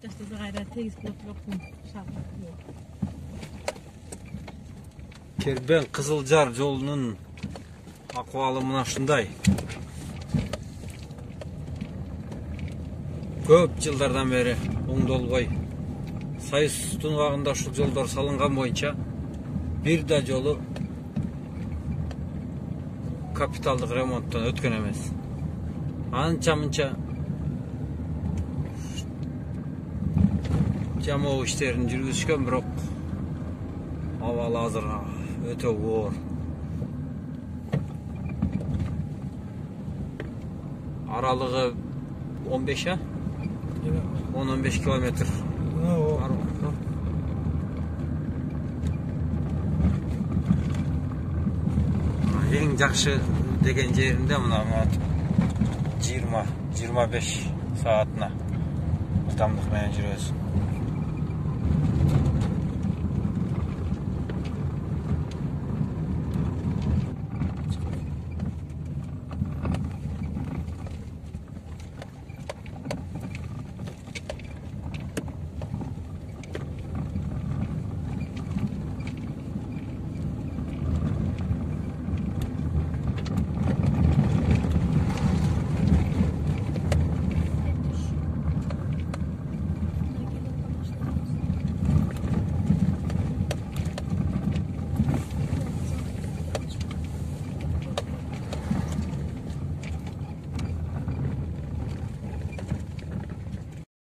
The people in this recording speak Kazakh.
Taştasa gayret tegiz yoksun. Kerben Kızıljar yolunun akvalı mına şunday. Köp yıllardan beri Oңдолбой Сайыс тунвагында şu жолдор салынган боюнча bir da жолу капиталдык ремонттон өткөн эмес. Анча мынча жамоо иштерин жүргүзүшкөн, бирок абалы азыр өтө оор. Аралыгы 15 а? 10-15 kilometr. Ең жақсы деген жерінде мына 20-25 саатына жылдамдық менен жүрөсүң.